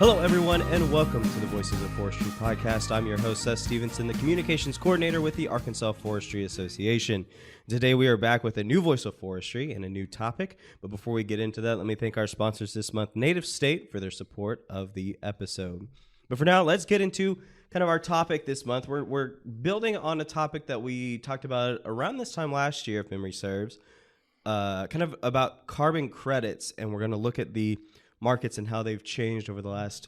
Hello, everyone, and welcome to the Voices of Forestry podcast. I'm your host, Seth Stephenson, the communications coordinator with the Arkansas Forestry Association. Today, we are back with a new Voice of Forestry and a new topic. But before we get into that, let me thank our sponsors this month, NativState, for their support of the episode. But for now, let's get into kind of our topic this month. We're building on a topic that we talked about around this time last year, if memory serves, kind of about carbon credits, and we're going to look at the markets and how they've changed over the last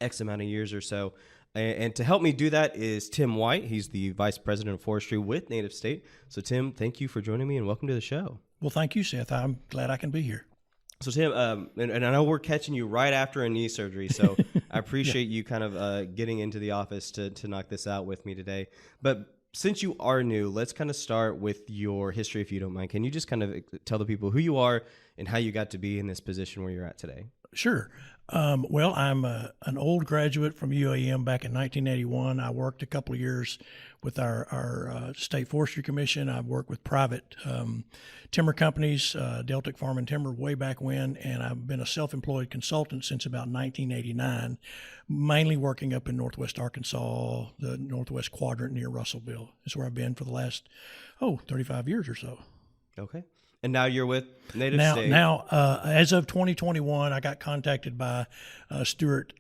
X amount of years or so. And to help me do that is Tim White. He's the Vice President of Forestry with NativState. So, Tim, thank you for joining me and welcome to the show. Well, thank you, Seth. I'm glad I can be here. So, Tim, and I know we're catching you right after a knee surgery, so I appreciate you kind of getting into the office to knock this out with me today. But since you are new, let's kind of start with your history, if you don't mind. Can you just kind of tell the people who you are and how you got to be in this position where you're at today? Sure. Well, I'm an old graduate from UAM back in 1981. I worked a couple of years with our State Forestry Commission. I've worked with private timber companies, Deltic Farm and Timber, way back when, and I've been a self-employed consultant since about 1989, mainly working up in Northwest Arkansas, the Northwest Quadrant near Russellville. That's where I've been for the last, 35 years or so. Okay. And now you're with NativState. Now, as of 2021, I got contacted by Stuart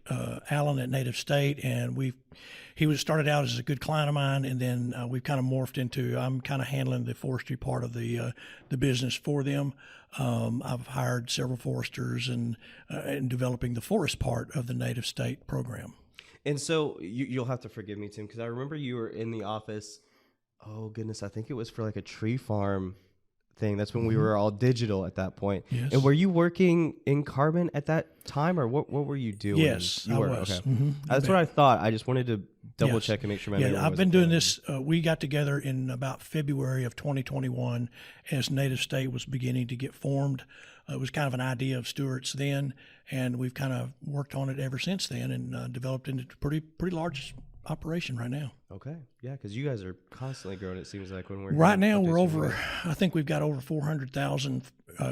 Allen at NativState, and he started out as a good client of mine, and then we've kind of morphed into I'm kind of handling the forestry part of the business for them. I've hired several foresters and developing the forest part of the NativState program. And so you'll have to forgive me, Tim, because I remember you were in the office. Oh goodness, I think it was for like a tree farm thing. That's when we were all digital at that point. Yes. And were you working in carbon at that time, or what were you doing? Yes, you I were. was. Okay. Mm-hmm. That's what I thought. I just wanted to double check and make sure my memory I've been wasn't doing failing. this. We got together in about February of 2021 as NativState was beginning to get formed. It was kind of an idea of Stuart's then, and we've kind of worked on it ever since then and developed into a pretty large operation right now. Okay. Yeah, because you guys are constantly growing, it seems like, when we're right now we're over, I think we've got over 400,000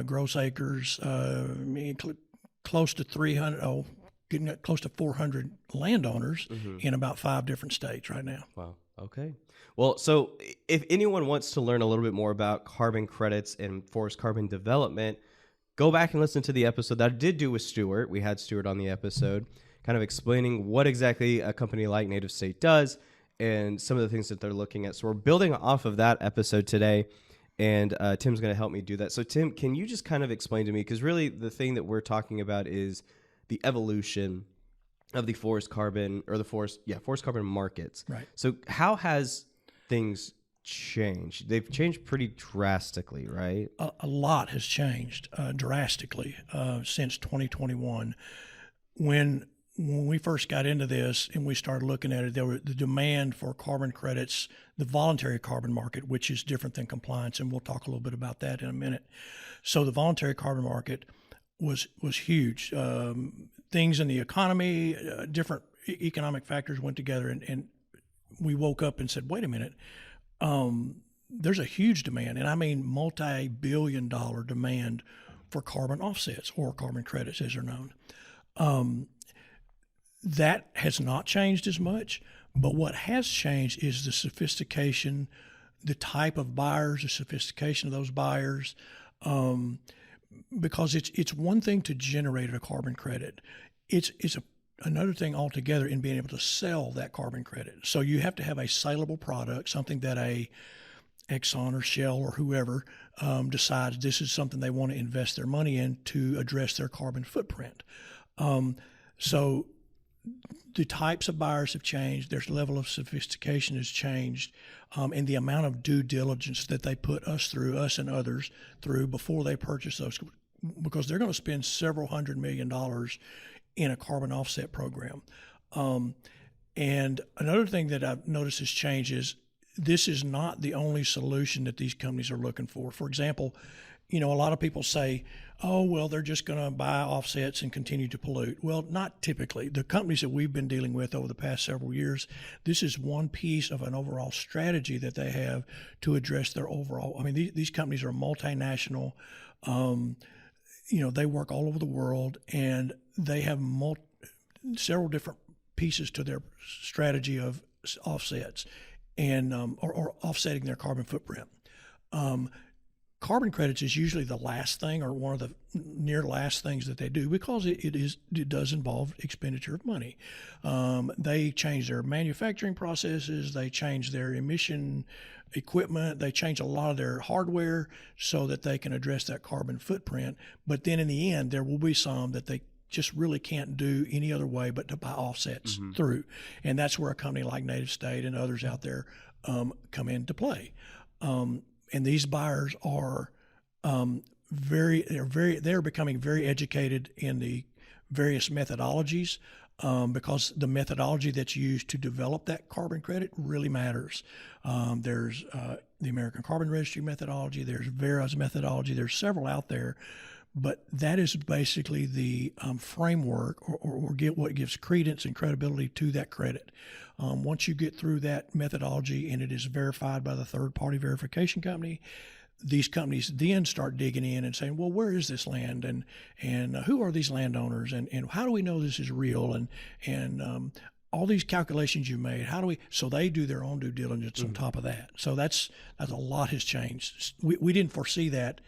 gross acres, close to 300, getting up close to 400 landowners in about 5 different states right now. Wow. Okay. Well, so if anyone wants to learn a little bit more about carbon credits and forest carbon development, go back and listen to the episode that I did do with Stuart. We had Stuart on the episode, kind of explaining what exactly a company like NativState does and some of the things that they're looking at. So we're building off of that episode today, and Tim's going to help me do that. So Tim, can you just kind of explain to me, because really the thing that we're talking about is the evolution of the forest carbon carbon markets. Right. So how has things changed? They've changed pretty drastically, right? A lot has changed drastically since 2021. When we first got into this and we started looking at it, the demand for carbon credits, the voluntary carbon market, which is different than compliance, and we'll talk a little bit about that in a minute. So the voluntary carbon market was huge. Things in the economy, different economic factors went together, and we woke up and said, wait a minute, there's a huge demand, and I mean multi-billion-dollar demand for carbon offsets or carbon credits as they're known. That has not changed as much, but what has changed is the sophistication, the type of buyers, the sophistication of those buyers, because it's one thing to generate a carbon credit. It's another thing altogether in being able to sell that carbon credit. So you have to have a saleable product, something that a Exxon or Shell or whoever decides this is something they want to invest their money in to address their carbon footprint. So the types of buyers have changed, their level of sophistication has changed, and the amount of due diligence that they put us and others through before they purchase those, because they're going to spend several $100 million in a carbon offset program. And another thing that I've noticed has changed is this is not the only solution that these companies are looking for. For example, a lot of people say, oh, well, they're just going to buy offsets and continue to pollute. Well, not typically. The companies that we've been dealing with over the past several years, this is one piece of an overall strategy that they have to address their overall. I mean, these companies are multinational. They work all over the world, and they have several different pieces to their strategy of offsets and or offsetting their carbon footprint. Carbon credits is usually the last thing or one of the near last things that they do because it does involve expenditure of money. They change their manufacturing processes, they change their emission equipment, they change a lot of their hardware so that they can address that carbon footprint. But then in the end, there will be some that they just really can't do any other way but to buy offsets through. And that's where a company like NativState and others out there come into play. And these buyers are they're becoming very educated in the various methodologies because the methodology that's used to develop that carbon credit really matters. There's the American Carbon Registry methodology, there's Verra's methodology, there's several out there, but that is basically the framework or get what gives credence and credibility to that credit. Once you get through that methodology and it is verified by the third-party verification company, these companies then start digging in and saying, well, where is this land and who are these landowners and how do we know this is real and all these calculations you made, how do we, so they do their own due diligence on top of that. So that's a lot has changed. We didn't foresee that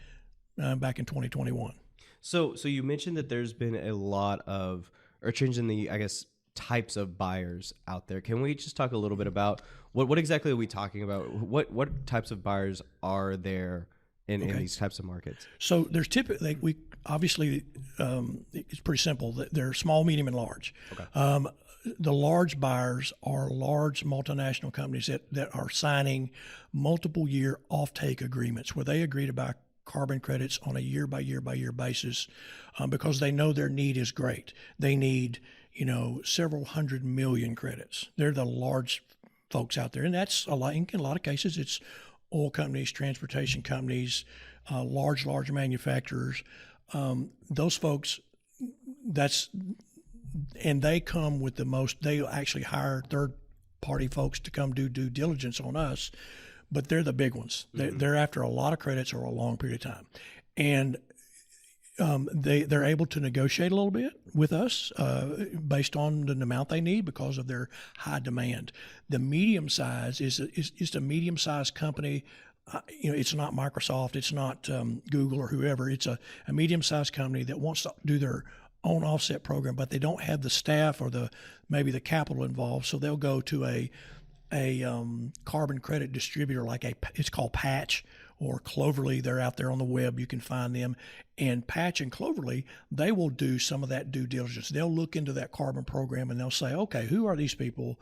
back in 2021. So you mentioned that there's been a lot of, or change in the, I guess, types of buyers out there. Can we just talk a little bit about what exactly are we talking about? What types of buyers are there in these types of markets? So there's typically, it's pretty simple. They're small, medium, and large. Okay. The large buyers are large multinational companies that are signing multiple year offtake agreements where they agree to buy carbon credits on a year by year basis because they know their need is great. They need, several 100 million credits. They're the large folks out there. And that's a lot, in a lot of cases, it's oil companies, transportation companies, large manufacturers. Those folks, and they come with the most, they actually hire third-party folks to come do due diligence on us, but they're the big ones. They're after a lot of credits over a long period of time. And they're able to negotiate a little bit with us based on the amount they need because of their high demand. The medium size is a medium-sized company. It's not Microsoft, it's not Google or whoever. It's a medium-sized company that wants to do their own offset program, but they don't have the staff or maybe the capital involved. So they'll go to a carbon credit distributor it's called Patch or Cloverly. They're out there on the web. You can find them. And Patch and Cloverly, they will do some of that due diligence. They'll look into that carbon program and they'll say, okay, who are these people?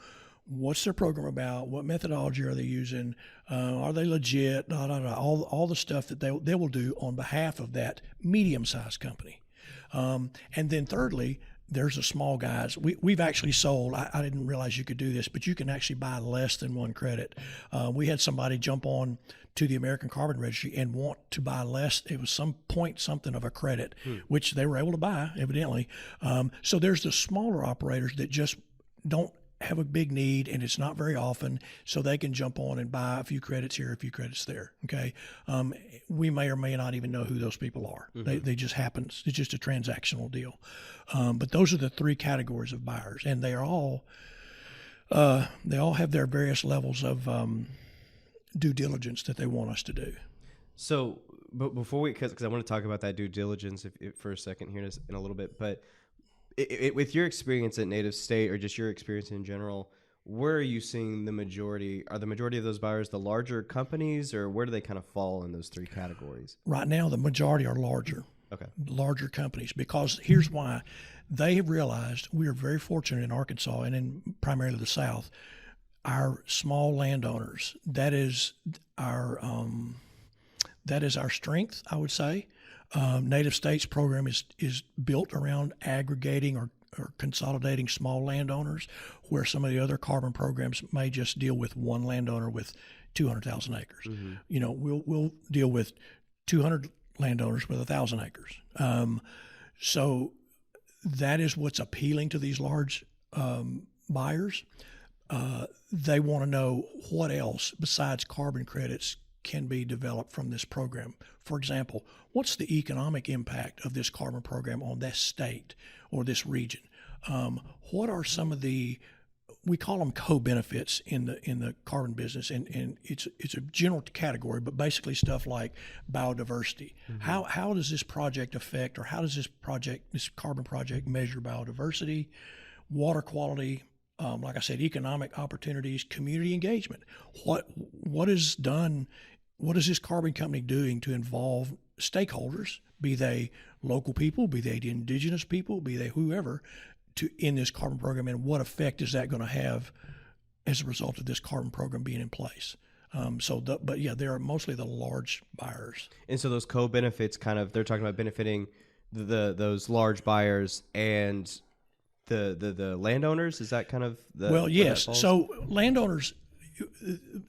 What's their program about? What methodology are they using? Are they legit? All the stuff that they will do on behalf of that medium-sized company. And then thirdly, there's the small guys. We've actually sold, I didn't realize you could do this, but you can actually buy less than one credit. We had somebody jump on to the American Carbon Registry and want to buy less. It was some point something of a credit, which they were able to buy, evidently. So there's the smaller operators that just don't have a big need, and it's not very often, so they can jump on and buy a few credits here, a few credits there. Okay, we may or may not even know who those people are. They just happen. It's just a transactional deal. But those are the three categories of buyers, and they all have their various levels of due diligence that they want us to do. So, but before because I want to talk about that due diligence for a second here in a little bit, but. With your experience at NativState or just your experience in general, where are you seeing the majority? Are the majority of those buyers the larger companies, or where do they kind of fall in those three categories? Right now, the majority are larger companies, because here's why. They have realized we are very fortunate in Arkansas and in primarily the South. Our small landowners, that is our strength, I would say. NativState's program is built around aggregating or consolidating small landowners, where some of the other carbon programs may just deal with one landowner with 200,000 acres. We'll deal with 200 landowners with 1,000 acres. So that is what's appealing to these large buyers. They want to know what else besides carbon credits can be developed from this program. For example, what's the economic impact of this carbon program on that state or this region? What are some of the, we call them co-benefits in the carbon business, and it's a general category, but basically stuff like biodiversity. How does this project affect, or how does this carbon project measure biodiversity, water quality, like I said, economic opportunities, community engagement? What is done? What is this carbon company doing to involve stakeholders, be they local people, be they indigenous people, be they whoever, in this carbon program, and what effect is that going to have as a result of this carbon program being in place? But yeah, they are mostly the large buyers. And so those co-benefits they're talking about benefiting those large buyers and the landowners. Is that kind of the well, yes. So landowners,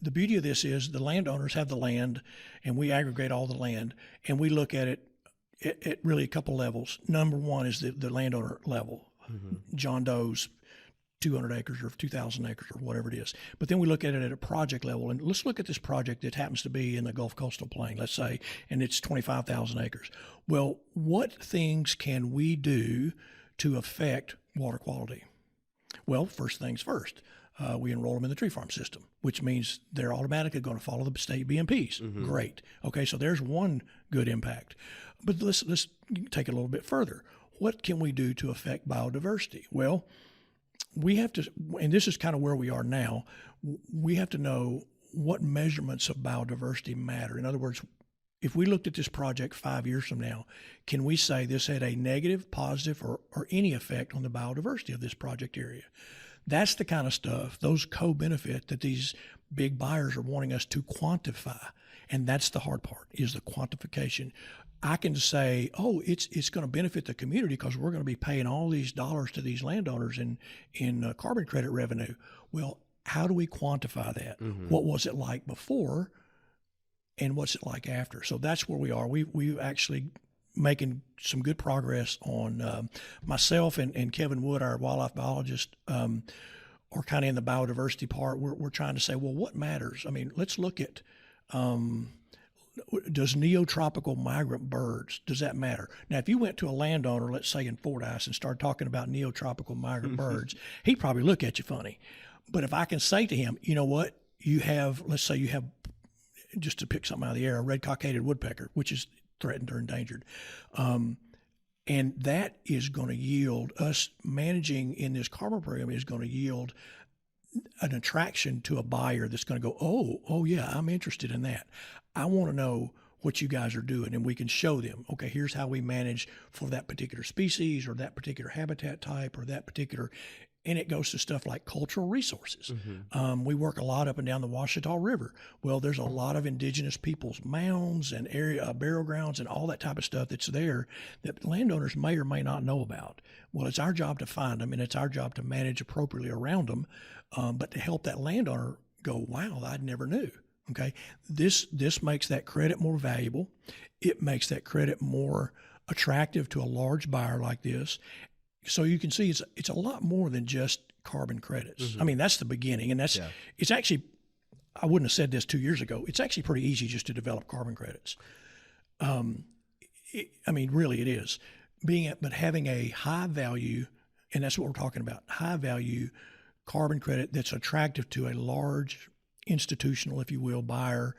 the beauty of this is the landowners have the land, and we aggregate all the land, and we look at it at really a couple levels. Number one is the landowner level. John Doe's 200 acres or 2,000 acres or whatever it is. But then we look at it at a project level, and let's look at this project that happens to be in the Gulf Coastal Plain, let's say, and it's 25,000 acres. Well, what things can we do to affect water quality? Well, first things first, we enroll them in the tree farm system, which means they're automatically going to follow the state BMPs. Great. Okay, so there's one good impact. But let's take it a little bit further. What can we do to affect biodiversity? Well, we have to, and this is kind of where we are now, we have to know what measurements of biodiversity matter. In other words, if we looked at this project 5 years from now, can we say this had a negative, positive, or any effect on the biodiversity of this project area? That's the kind of stuff, those co-benefit that these big buyers are wanting us to quantify. And that's the hard part, is the quantification. I can say, oh, it's going to benefit the community because we're going to be paying all these dollars to these landowners in carbon credit revenue. Well, how do we quantify that? What was it like before, and what's it like after? So that's where we are. We've actually making some good progress on myself and Kevin Wood, our wildlife biologist, are kind of in the biodiversity part. We're trying to say, well, what matters? I mean, let's look at does neotropical migrant birds, does that matter? Now, if you went to a landowner, let's say in Fordyce, and started talking about neotropical migrant birds, he'd probably look at you funny. But if I can say to him, you know what, you have, let's say you have, just to pick something out of the air, a red cockaded woodpecker, which is threatened or endangered. And that is going to yield, us managing in this carbon program is going to yield an attraction to a buyer that's going to go, oh yeah, I'm interested in that. I want to know what you guys are doing, and we can show them, okay, here's how we manage for that particular species or that particular habitat type or that particular, and it goes to stuff like cultural resources. We work a lot up and down the Ouachita River. Well, there's a lot of indigenous people's mounds and area burial grounds and all that type of stuff that's there that landowners may or may not know about. Well, it's our job to find them, and it's our job to manage appropriately around them, but to help that landowner go, wow, I never knew. Okay, this makes that credit more valuable. It makes that credit more attractive to a large buyer like this. So you can see it's a lot more than just carbon credits. I mean, that's the beginning, and it's actually, I wouldn't have said this 2 years ago. It's actually pretty easy just to develop carbon credits. I mean, really, it is. But having a high value, and that's what we're talking about, high value carbon credit that's attractive to a large institutional, if you will, buyer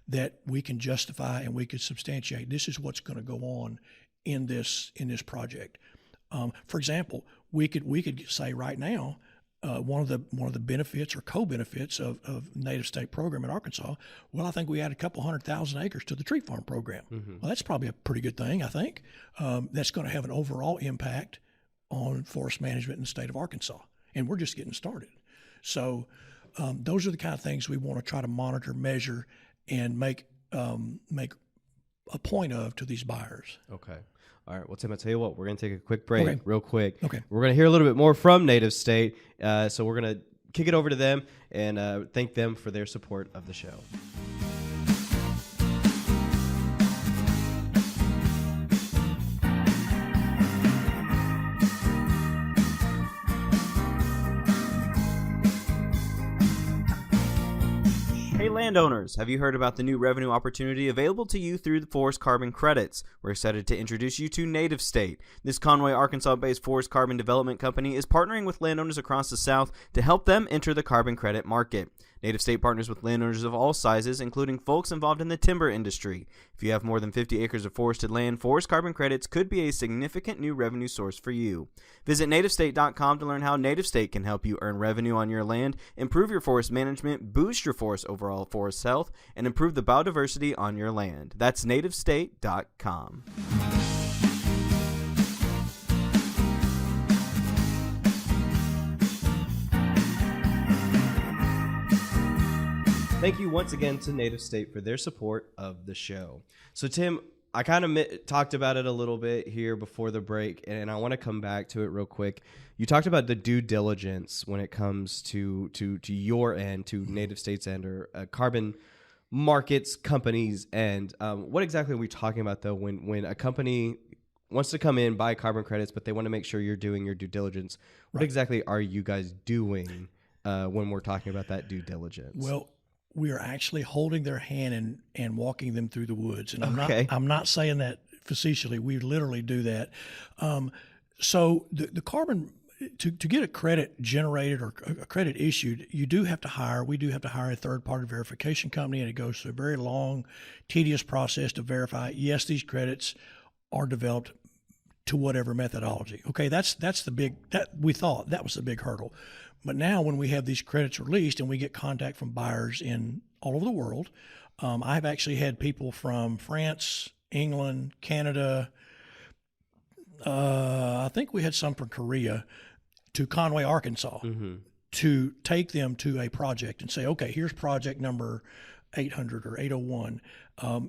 that we can justify and we can substantiate. This is what's going to go on in this project. For example, we could say right now, one of the benefits or co-benefits of NativState program in Arkansas. Well, I think we add a couple 100,000 acres to the tree farm program. Well, that's probably a pretty good thing. I think that's going to have an overall impact on forest management in the state of Arkansas, and we're just getting started. So those are the kind of things we want to try to monitor, measure, and make a point of to these buyers. Okay. All right. Well, Tim, I'll tell you what, we're going to take a quick break real quick. Okay. We're going to hear a little bit more from NativState. So we're going to kick it over to them and thank them for their support of the show. Hey landowners, have you heard about the new revenue opportunity available to you through the forest carbon credits? We're excited to introduce you to NativState. This Conway, Arkansas-based forest carbon development company is partnering with landowners across the South to help them enter the carbon credit market. NativState partners with landowners of all sizes, including folks involved in the timber industry. If you have more than 50 acres of forested land, forest carbon credits could be a significant new revenue source for you. Visit NativState.com to learn how NativState can help you earn revenue on your land, improve your forest management, boost your forest overall forest health, and improve the biodiversity on your land. That's NativState.com. Thank you once again to NativState for their support of the show. So, Tim, I kind of talked about it a little bit here before the break, and I want to come back to it real quick. You talked about the due diligence when it comes to your end, to NativState's end, or carbon markets companies' end. What exactly are we talking about, though, when a company wants to come in, buy carbon credits, but they want to make sure you're doing your due diligence? What exactly are you guys doing when we're talking about that due diligence? Well, we are actually holding their hand and walking them through the woods. And I'm not saying that facetiously. We literally do that. So the carbon, to get a credit generated or a credit issued, we do have to hire a third-party verification company, and it goes through a very long, tedious process to verify, yes, these credits are developed to whatever methodology. Okay, that's the big, we thought that was the big hurdle. But now when we have these credits released and we get contact from buyers in all over the world, I've actually had people from France, England, Canada, I think we had some from Korea, to Conway, Arkansas, to take them to a project and say, okay, here's project number 800 or 801.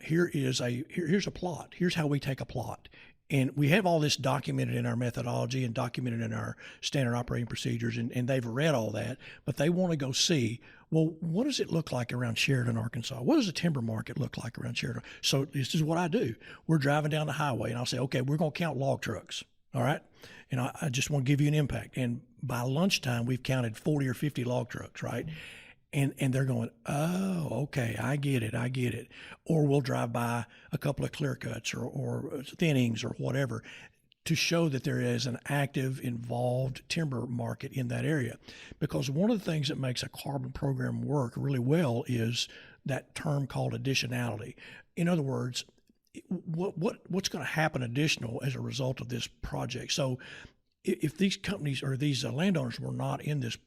Here's a plot. Here's how we take a plot. And we have all this documented in our methodology and documented in our standard operating procedures, and they've read all that, but they want to go see, well, what does it look like around Sheridan, Arkansas? What does the timber market look like around Sheridan? So this is what I do. We're driving down the highway, and I'll say, okay, we're going to count log trucks, all right? And I just want to give you an impact. And by lunchtime, we've counted 40 or 50 log trucks, right? And they're going, oh, okay, I get it. Or we'll drive by a couple of clear cuts or thinnings or whatever to show that there is an active, involved timber market in that area. Because one of the things that makes a carbon program work really well is that term called additionality. In other words, what's going to happen additional as a result of this project? So if these companies or these landowners were not in this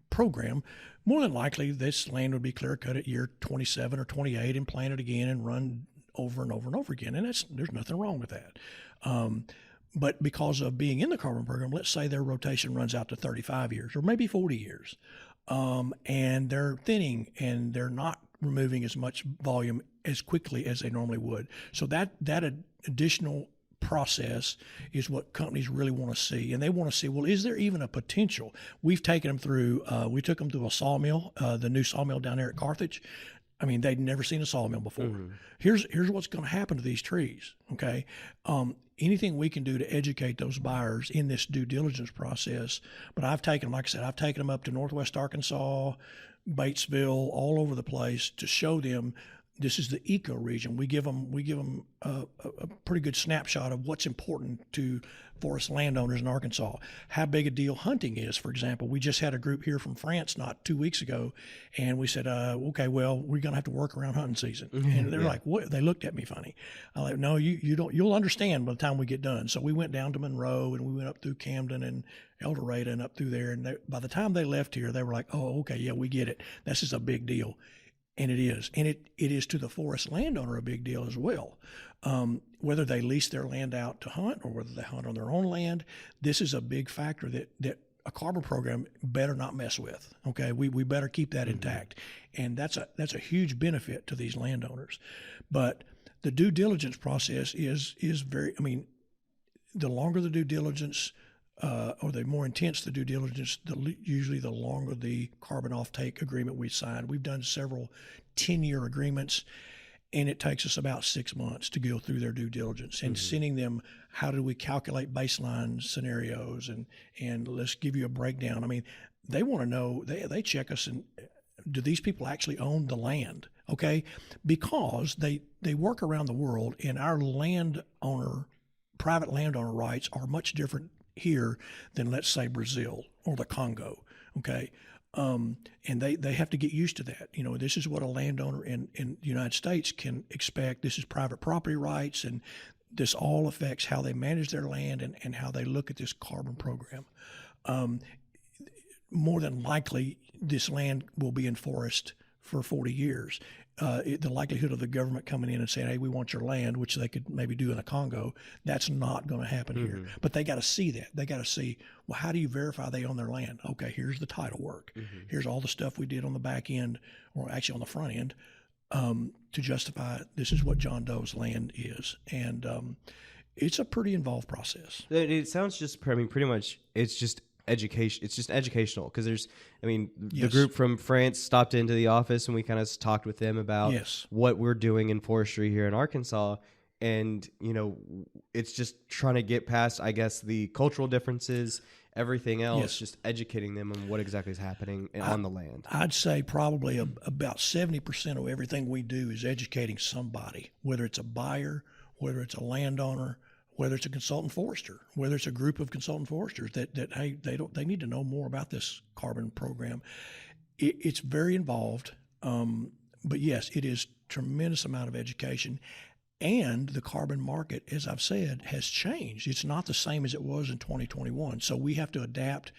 program, more than likely this land would be clear cut at year 27 or 28 and planted again and run over and over and over again. And there's nothing wrong with that. But because of being in the carbon program, let's say their rotation runs out to 35 years or maybe 40 years, and they're thinning and they're not removing as much volume as quickly as they normally would. So that additional process is what companies really want to see, and they want to see, well, is there even a potential? We've taken them through, we took them through a sawmill, the new sawmill down there at Carthage. I mean, they'd never seen a sawmill before. Here's what's going to happen to these trees, okay? Anything we can do to educate those buyers in this due diligence process. But I've taken them, like I said, I've taken them up to Northwest Arkansas, Batesville, all over the place to show them this is the eco region. We give them a pretty good snapshot of what's important to forest landowners in Arkansas. How big a deal hunting is, for example. We just had a group here from France not 2 weeks ago, and we said, okay, well, we're going to have to work around hunting season. And they're like, what? They looked at me funny. I'm like, no, you don't. You'll understand by the time we get done. So we went down to Monroe, and we went up through Camden and El Dorado and up through there. And by the time they left here, they were like, oh, okay, yeah, we get it. This is a big deal. And it is. And it is to the forest landowner a big deal as well. Whether they lease their land out to hunt or whether they hunt on their own land, this is a big factor that a carbon program better not mess with. Okay, we better keep that intact. And that's a huge benefit to these landowners. But the due diligence process is very, I mean, the longer the due diligence, or the more intense the due diligence, usually the longer the carbon offtake agreement we signed. We've done several 10-year agreements, and it takes us about 6 months to go through their due diligence and sending them how do we calculate baseline scenarios and let's give you a breakdown. I mean, they want to know, they check us do these people actually own the land? Okay, because they work around the world, and our private landowner rights are much different here than, let's say, Brazil or the Congo. Okay. And they have to get used to that. This is what a landowner in the United States can expect. This is private property rights, and this all affects how they manage their land and how they look at this carbon program. More than likely, this land will be in forest for 40 years. The likelihood of the government coming in and saying, hey, we want your land, which they could maybe do in the Congo, that's not going to happen here. But they got to see that. They got to see, well, how do you verify they own their land? Okay, here's the title work. Here's all the stuff we did on the back end, or actually on the front end, to justify this is what John Doe's land is. And it's a pretty involved process. It sounds just, pretty much it's just education. It's just educational, because the group from France stopped into the office and we kind of talked with them about what we're doing in forestry here in Arkansas. And, it's just trying to get past, I guess, the cultural differences, everything else, just educating them on what exactly is happening on the land. I'd say probably about 70% of everything we do is educating somebody, whether it's a buyer, whether it's a landowner, whether it's a consultant forester, whether it's a group of consultant foresters that hey, they need to know more about this carbon program. It's very involved, but yes, it is tremendous amount of education. And the carbon market, as I've said, has changed. It's not the same as it was in 2021. So we have to adapt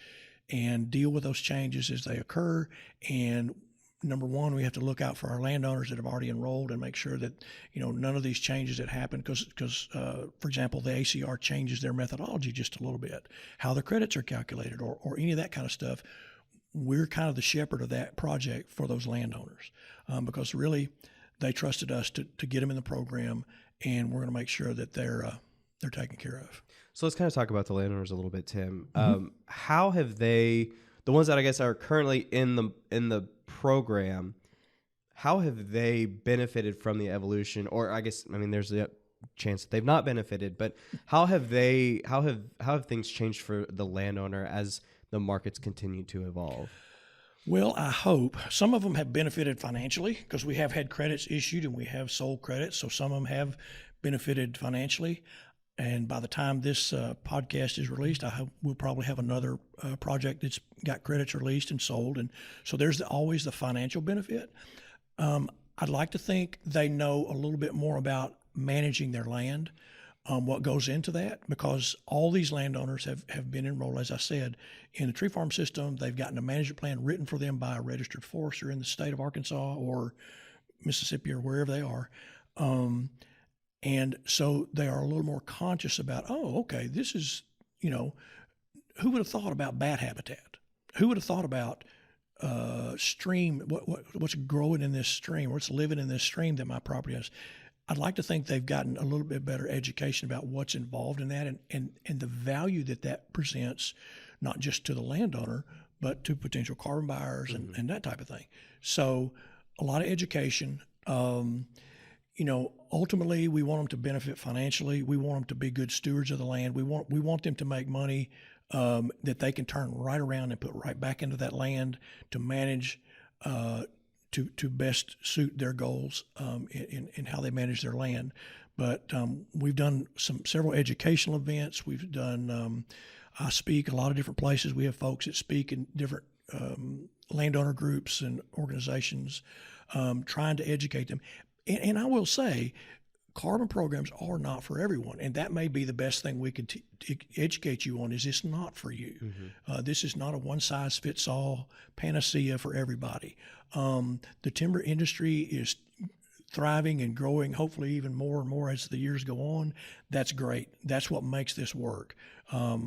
and deal with those changes as they occur. And number one, we have to look out for our landowners that have already enrolled and make sure that, none of these changes that happen, because for example, the ACR changes their methodology just a little bit, how the credits are calculated or any of that kind of stuff. We're kind of the shepherd of that project for those landowners, because really they trusted us to get them in the program, and we're going to make sure that they're taken care of. So let's kind of talk about the landowners a little bit, Tim. How have they, the ones that I guess are currently in the program, how have they benefited from the evolution? Or I guess, there's a chance that they've not benefited, but how have things changed for the landowner as the markets continue to evolve? Well, I hope some of them have benefited financially, because we have had credits issued and we have sold credits. So some of them have benefited financially. And by the time this podcast is released, I hope we'll probably have another project that's got credits released and sold. And so there's always the financial benefit. I'd like to think they know a little bit more about managing their land, what goes into that, because all these landowners have been enrolled, as I said, in the tree farm system. They've gotten a management plan written for them by a registered forester in the state of Arkansas or Mississippi or wherever they are. And so they are a little more conscious about, oh, okay, this is, who would have thought about bat habitat? Who would have thought about stream, what's growing in this stream, what's living in this stream that my property has? I'd like to think they've gotten a little bit better education about what's involved in that and the value that presents, not just to the landowner, but to potential carbon buyers and that type of thing. So a lot of education. Ultimately, we want them to benefit financially. We want them to be good stewards of the land. We want them to make money that they can turn right around and put right back into that land to manage to best suit their goals in how they manage their land. But we've done several educational events. We've done, I speak a lot of different places. We have folks that speak in different landowner groups and organizations, trying to educate them. And I will say, carbon programs are not for everyone, and that may be the best thing we could educate you on. Is it's not for you. This is not a one-size-fits-all panacea for everybody. The timber industry is thriving and growing, hopefully even more and more as the years go on. That's great. That's what makes this work. I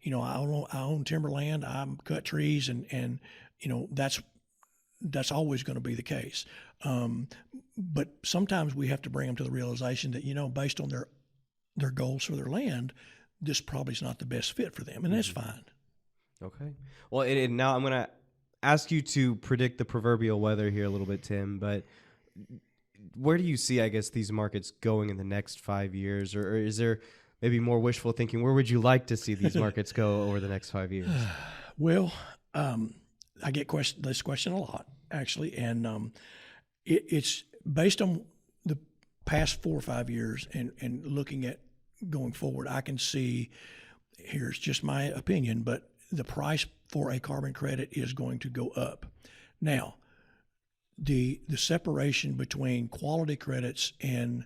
own timberland. I cut trees, and that's always going to be the case. But sometimes we have to bring them to the realization that, based on their goals for their land, this probably is not the best fit for them, and that's fine. Okay. Well, and now I'm going to ask you to predict the proverbial weather here a little bit, Tim, but where do you see, I guess, these markets going in the next 5 years, or is there maybe more wishful thinking? Where would you like to see these markets go over the next 5 years? Well, I get this question a lot. actually, and it's based on the past 4 or 5 years, and looking at going forward. I can see, here's just my opinion, but the price for a carbon credit is going to go up. Now, the separation between quality credits and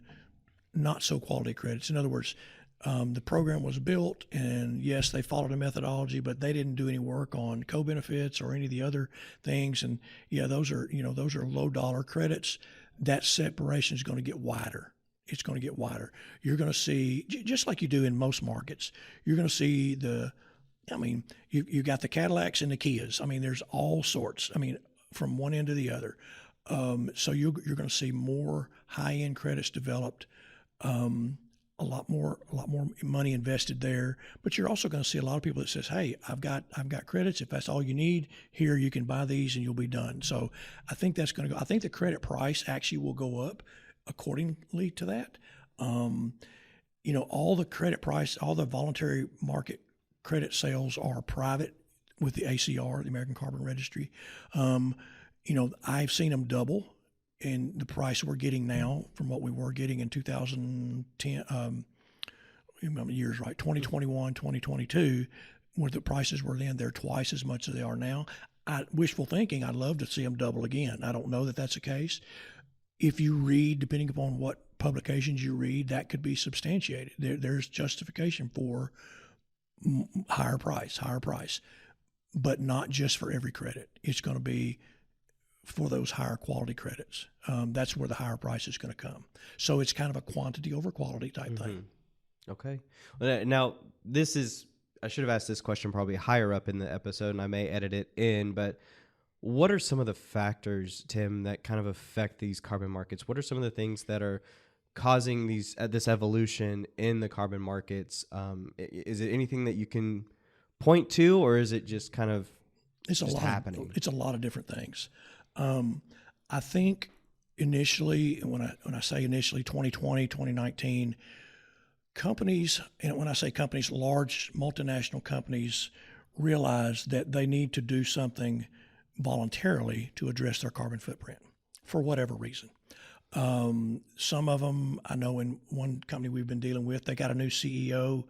not so quality credits. In other words, the program was built, and yes, they followed a methodology, but they didn't do any work on co-benefits or any of the other things. And yeah, those are low dollar credits. That separation is going to get wider. It's going to get wider. You're going to see, just like you do in most markets, you're going to see you got the Cadillacs and the Kias. I mean, there's all sorts. I mean, from one end to the other. So you're going to see more high-end credits developed, a lot more money invested there. But you're also going to see a lot of people that says, "Hey, I've got credits. If that's all you need, here you can buy these and you'll be done." So I think that's going to go. I think the credit price actually will go up accordingly to that. All the credit price, all the voluntary market credit sales are private with the ACR, the American Carbon Registry. I've seen them double in the price we're getting now from what we were getting in 2010, years, right? 2021, 2022, where the prices were then, they're twice as much as they are now. Wishful thinking, I'd love to see them double again. I don't know that that's the case. If you read, depending upon what publications you read, that could be substantiated. There's justification for higher price, but not just for every credit. It's going to be for those higher quality credits. That's where the higher price is going to come. So it's kind of a quantity over quality type thing. Okay. Now, I should have asked this question probably higher up in the episode, and I may edit it in, but what are some of the factors, Tim, that kind of affect these carbon markets? What are some of the things that are causing this evolution in the carbon markets? Is it anything that you can point to, or is it just kind of happening? It's a lot of different things. I think initially, when I say initially, 2020, 2019, companies, and when I say companies, large multinational companies, realized that they need to do something voluntarily to address their carbon footprint for whatever reason. Some of them, I know in one company we've been dealing with, they got a new CEO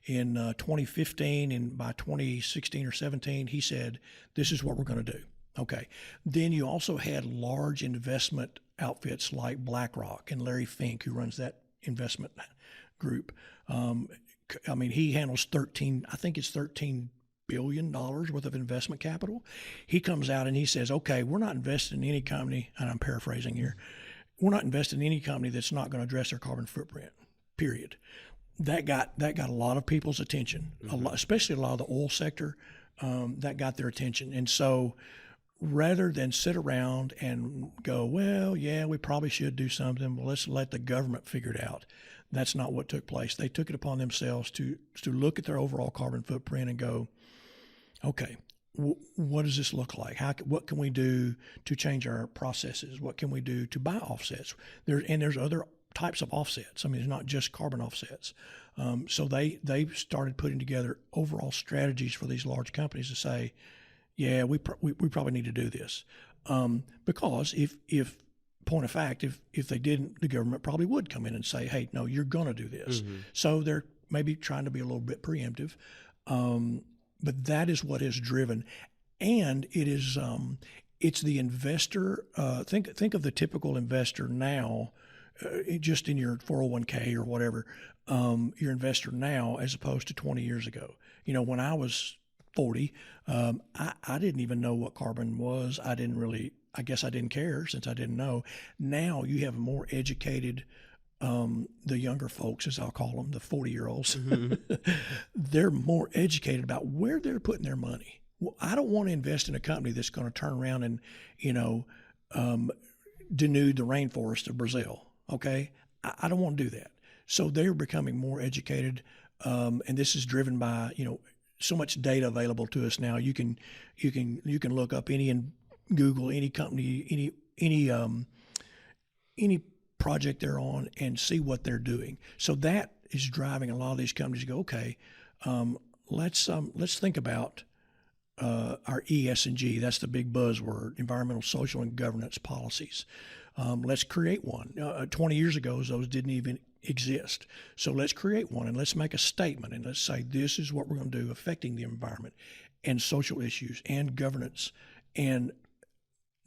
in 2015, and by 2016 or 17, he said, "This is what we're going to do." Okay. Then you also had large investment outfits like BlackRock and Larry Fink, who runs that investment group. He handles $13 billion worth of investment capital. He comes out and he says, "Okay, we're not investing in any company," and I'm paraphrasing here, "we're not investing in any company that's not going to address their carbon footprint, period." That got a lot of people's attention, especially a lot of the oil sector. That got their attention. And so rather than sit around and go, "Well, yeah, we probably should do something, but let's let the government figure it out," that's not what took place. They took it upon themselves to look at their overall carbon footprint and go, "Okay, what does this look like? What can we do to change our processes? What can we do to buy offsets?" There's other types of offsets. I mean, it's not just carbon offsets. So they started putting together overall strategies for these large companies to say, "Yeah, we probably need to do this," because if point of fact, if they didn't, the government probably would come in and say, "Hey, no, you're going to do this." So they're maybe trying to be a little bit preemptive. But that is what is driven, and it is it's the investor. Think of the typical investor now, just in your 401k or whatever. Your investor now as opposed to 20 years ago. When I was 40, I didn't even know what carbon was. I guess I didn't care since I didn't know. Now you have more educated. The younger folks, as I'll call them, the 40-year-olds, they're more educated about where they're putting their money. Well, I don't want to invest in a company that's going to turn around and, denude the rainforest of Brazil. Okay, I don't want to do that. So they're becoming more educated, and this is driven by so much data available to us now. You can look up in Google any company, any project they're on and see what they're doing. So that is driving a lot of these companies to go, "Okay, let's think about our ES&G. That's the big buzzword: environmental, social, and governance policies. Let's create one. 20 years ago, those didn't even exist. So let's create one, and let's make a statement, and let's say this is what we're going to do affecting the environment and social issues and governance, and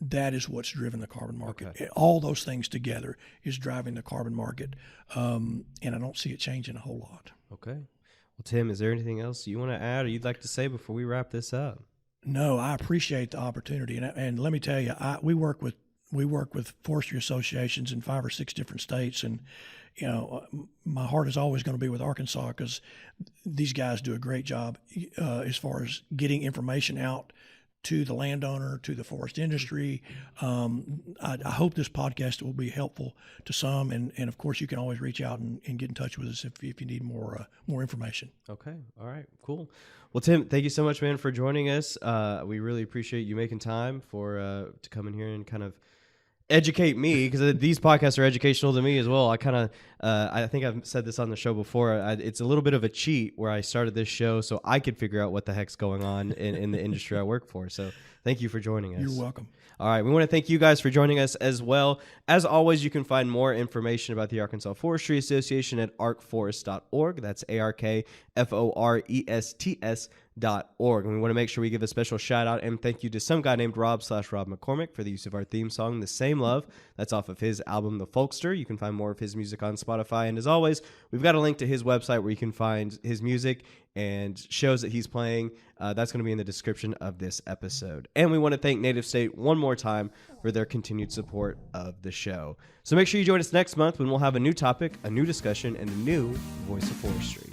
that is what's driven the carbon market. Okay. All those things together is driving the carbon market, and I don't see it changing a whole lot. Okay. Well, Tim, is there anything else you want to add or you'd like to say before we wrap this up? No, I appreciate the opportunity, and let me tell you, we work with forestry associations in 5 or 6 different states, and my heart is always going to be with Arkansas because these guys do a great job as far as getting information out to the landowner, to the forest industry. I hope this podcast will be helpful to some, and of course you can always reach out and get in touch with us if you need more information. Okay. All right. Cool. Well, Tim, thank you so much, man, for joining us. We really appreciate you making time to come in here and kind of educate me, because these podcasts are educational to me as well. I think I've said this on the show before. It's a little bit of a cheat where I started this show so I could figure out what the heck's going on in the industry I work for. So thank you for joining us. You're welcome. All right. We want to thank you guys for joining us as well. As always, you can find more information about the Arkansas Forestry Association at arkforest.org. That's ARKFORESTS.org. And we want to make sure we give a special shout out and thank you to some guy named Rob McCormick for the use of our theme song, The Same Love. That's off of his album, The Folkster. You can find more of his music on Spotify. And as always, we've got a link to his website where you can find his music and shows that he's playing. That's going to be in the description of this episode. And we want to thank NativState one more time for their continued support of the show. So make sure you join us next month when we'll have a new topic, a new discussion, and a new Voice of Forestry.